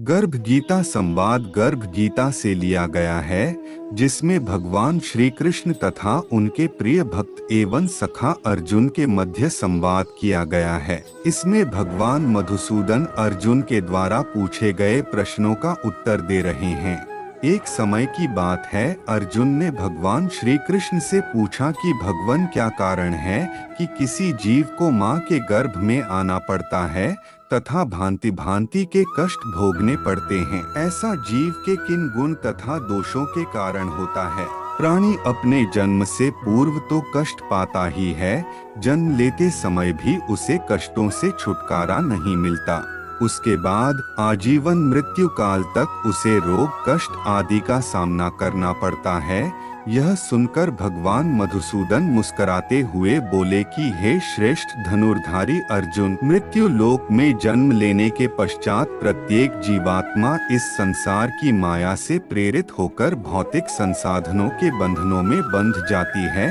गर्भ गीता संवाद गर्भ गीता से लिया गया है, जिसमें भगवान श्री कृष्ण तथा उनके प्रिय भक्त एवं सखा अर्जुन के मध्य संवाद किया गया है। इसमें भगवान मधुसूदन अर्जुन के द्वारा पूछे गए प्रश्नों का उत्तर दे रहे हैं। एक समय की बात है, अर्जुन ने भगवान श्री कृष्ण से पूछा कि भगवान, क्या कारण है कि किसी जीव को माँ के गर्भ में आना पड़ता है तथा भांति भांति के कष्ट भोगने पड़ते हैं। ऐसा जीव के किन गुण तथा दोषों के कारण होता है। प्राणी अपने जन्म से पूर्व तो कष्ट पाता ही है, जन्म लेते समय भी उसे कष्टों से छुटकारा नहीं मिलता। उसके बाद आजीवन मृत्यु काल तक उसे रोग कष्ट आदि का सामना करना पड़ता है। यह सुनकर भगवान मधुसूदन मुस्कुराते हुए बोले कि हे श्रेष्ठ धनुर्धारी अर्जुन, मृत्यु लोक में जन्म लेने के पश्चात प्रत्येक जीवात्मा इस संसार की माया से प्रेरित होकर भौतिक संसाधनों के बंधनों में बंध जाती है।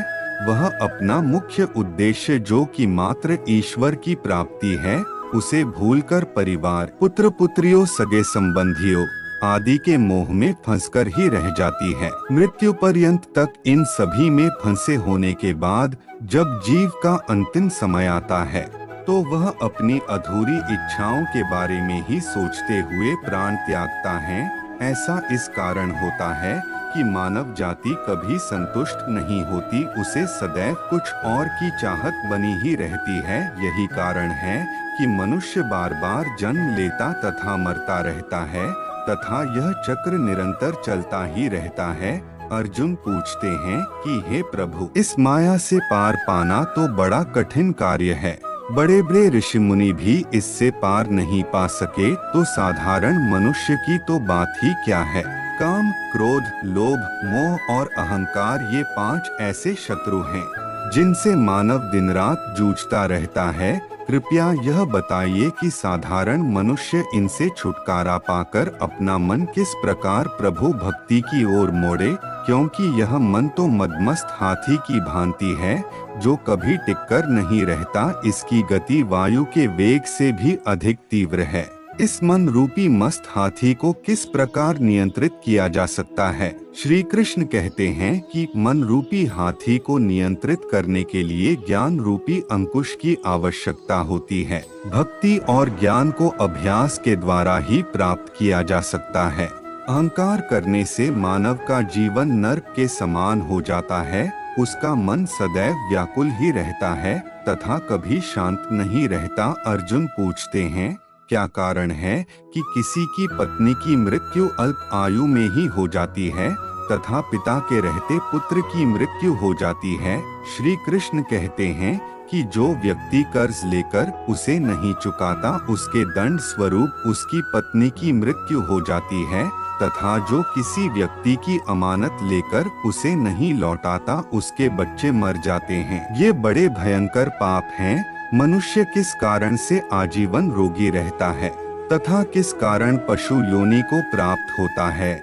वह अपना मुख्य उद्देश्य, जो कि मात्र ईश्वर की प्राप्ति है, उसे भूलकर परिवार, पुत्र पुत्रियों, सगे संबंधियों आदि के मोह में फंसकर ही रह जाती है। मृत्यु पर्यंत तक इन सभी में फंसे होने के बाद जब जीव का अंतिम समय आता है, तो वह अपनी अधूरी इच्छाओं के बारे में ही सोचते हुए प्राण त्यागता है। ऐसा इस कारण होता है कि मानव जाति कभी संतुष्ट नहीं होती, उसे सदैव कुछ और की चाहत बनी ही रहती है। यही कारण है कि मनुष्य बार बार जन्म लेता तथा मरता रहता है तथा यह चक्र निरंतर चलता ही रहता है। अर्जुन पूछते हैं कि हे प्रभु, इस माया से पार पाना तो बड़ा कठिन कार्य है। बड़े बड़े ऋषि मुनि भी इससे पार नहीं पा सके, तो साधारण मनुष्य की तो बात ही क्या है। काम, क्रोध, लोभ, मोह और अहंकार, ये 5 ऐसे शत्रु हैं जिनसे मानव दिन रात जूझता रहता है। कृपया यह बताइए कि साधारण मनुष्य इनसे छुटकारा पाकर अपना मन किस प्रकार प्रभु भक्ति की ओर मोड़े, क्योंकि यह मन तो मदमस्त हाथी की भांति है, जो कभी टिककर नहीं रहता। इसकी गति वायु के वेग से भी अधिक तीव्र है। इस मन रूपी मस्त हाथी को किस प्रकार नियंत्रित किया जा सकता है। श्री कृष्ण कहते हैं कि मन रूपी हाथी को नियंत्रित करने के लिए ज्ञान रूपी अंकुश की आवश्यकता होती है। भक्ति और ज्ञान को अभ्यास के द्वारा ही प्राप्त किया जा सकता है। अहंकार करने से मानव का जीवन नरक के समान हो जाता है। उसका मन सदैव व्याकुल ही रहता है तथा कभी शांत नहीं रहता। अर्जुन पूछते हैं, क्या कारण है कि किसी की पत्नी की मृत्यु अल्प आयु में ही हो जाती है तथा पिता के रहते पुत्र की मृत्यु हो जाती है। श्री कृष्ण कहते हैं कि जो व्यक्ति कर्ज लेकर उसे नहीं चुकाता, उसके दंड स्वरूप उसकी पत्नी की मृत्यु हो जाती है तथा जो किसी व्यक्ति की अमानत लेकर उसे नहीं लौटाता, उसके बच्चे मर जाते हैं। ये बड़े भयंकर पाप हैं। मनुष्य किस कारण से आजीवन रोगी रहता है तथा किस कारण पशु योनि को प्राप्त होता है।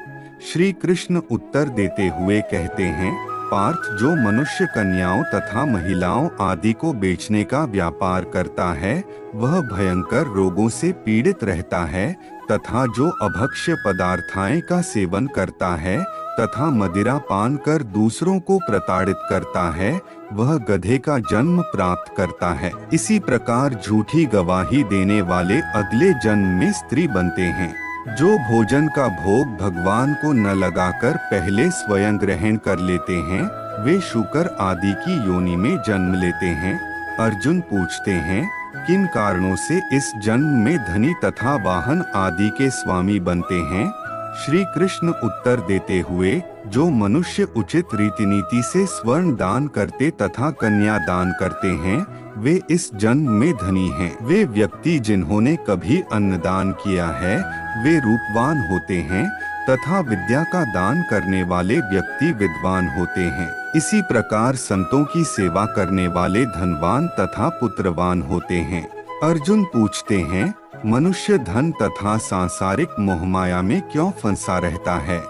श्री कृष्ण उत्तर देते हुए कहते हैं, पार्थ, जो मनुष्य कन्याओं तथा महिलाओं आदि को बेचने का व्यापार करता है, वह भयंकर रोगों से पीड़ित रहता है तथा जो अभक्ष्य पदार्थाएं का सेवन करता है तथा मदिरा पान कर दूसरों को प्रताड़ित करता है, वह गधे का जन्म प्राप्त करता है। इसी प्रकार झूठी गवाही देने वाले अगले जन्म में स्त्री बनते हैं। जो भोजन का भोग भगवान को न लगाकर पहले स्वयं ग्रहण कर लेते हैं, वे शूकर आदि की योनि में जन्म लेते हैं। अर्जुन पूछते हैं, किन कारणों से इस जन्म में धनी तथा वाहन आदि के स्वामी बनते हैं। श्री कृष्ण उत्तर देते हुए, जो मनुष्य उचित रीति नीति से स्वर्ण दान करते तथा कन्या दान करते हैं, वे इस जन्म में धनी हैं। वे व्यक्ति जिन्होंने कभी अन्नदान किया है, वे रूपवान होते हैं तथा विद्या का दान करने वाले व्यक्ति विद्वान होते हैं। इसी प्रकार संतों की सेवा करने वाले धनवान तथा पुत्रवान होते हैं। अर्जुन पूछते हैं, मनुष्य धन तथा सांसारिक मोहमाया में क्यों फंसा रहता है।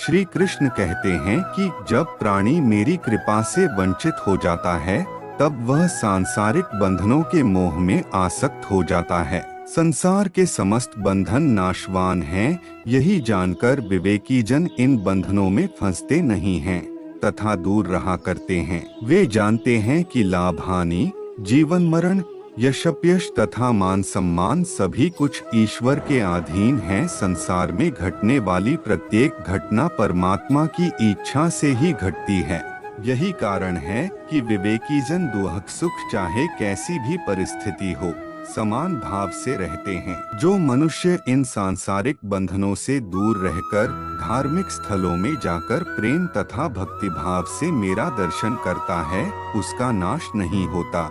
श्री कृष्ण कहते हैं कि जब प्राणी मेरी कृपा से वंचित हो जाता है, तब वह सांसारिक बंधनों के मोह में आसक्त हो जाता है। संसार के समस्त बंधन नाशवान हैं, यही जानकर विवेकी जन इन बंधनों में फंसते नहीं हैं तथा दूर रहा करते हैं। वे जानते हैं कि लाभ हानि, जीवन मरण, यशप्यश तथा मान सम्मान सभी कुछ ईश्वर के अधीन है। संसार में घटने वाली प्रत्येक घटना परमात्मा की इच्छा से ही घटती है। यही कारण है कि विवेकी जन दुख सुख चाहे कैसी भी परिस्थिति हो समान भाव से रहते हैं। जो मनुष्य इन सांसारिक बंधनों से दूर रहकर धार्मिक स्थलों में जाकर प्रेम तथा भक्ति भाव से मेरा दर्शन करता है, उसका नाश नहीं होता।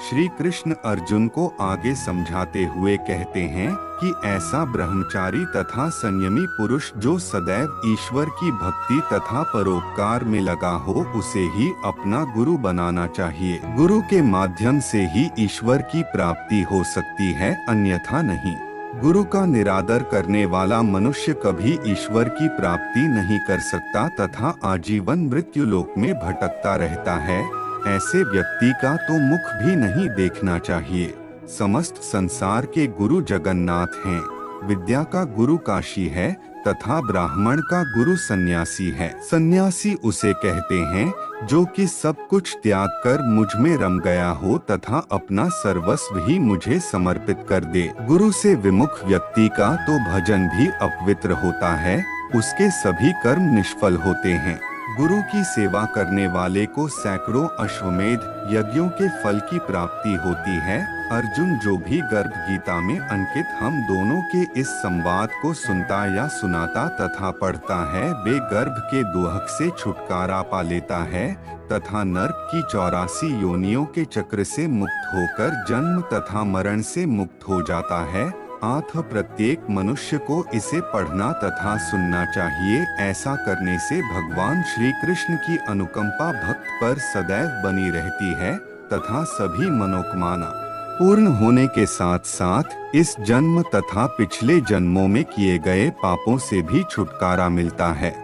श्री कृष्ण अर्जुन को आगे समझाते हुए कहते हैं कि ऐसा ब्रह्मचारी तथा संयमी पुरुष जो सदैव ईश्वर की भक्ति तथा परोपकार में लगा हो, उसे ही अपना गुरु बनाना चाहिए। गुरु के माध्यम से ही ईश्वर की प्राप्ति हो सकती है, अन्यथा नहीं। गुरु का निरादर करने वाला मनुष्य कभी ईश्वर की प्राप्ति नहीं कर सकता तथा आजीवन मृत्यु लोक में भटकता रहता है। ऐसे व्यक्ति का तो मुख भी नहीं देखना चाहिए। समस्त संसार के गुरु जगन्नाथ हैं। विद्या का गुरु काशी है तथा ब्राह्मण का गुरु सन्यासी है। सन्यासी उसे कहते हैं जो कि सब कुछ त्याग कर मुझ में रम गया हो तथा अपना सर्वस्व ही मुझे समर्पित कर दे। गुरु से विमुख व्यक्ति का तो भजन भी अपवित्र होता है, उसके सभी कर्म निष्फल होते हैं। गुरु की सेवा करने वाले को सैकड़ों अश्वमेध यज्ञों के फल की प्राप्ति होती है। अर्जुन जो भी गर्भ गीता में अंकित हम दोनों के इस संवाद को सुनता या सुनाता तथा पढ़ता है, वे गर्भ के दुहक से छुटकारा पा लेता है तथा नरक की 84 योनियों के चक्र से मुक्त होकर जन्म तथा मरण से मुक्त हो जाता है। अतः प्रत्येक मनुष्य को इसे पढ़ना तथा सुनना चाहिए। ऐसा करने से भगवान श्री कृष्ण की अनुकंपा भक्त पर सदैव बनी रहती है तथा सभी मनोकामना पूर्ण होने के साथ साथ इस जन्म तथा पिछले जन्मों में किए गए पापों से भी छुटकारा मिलता है।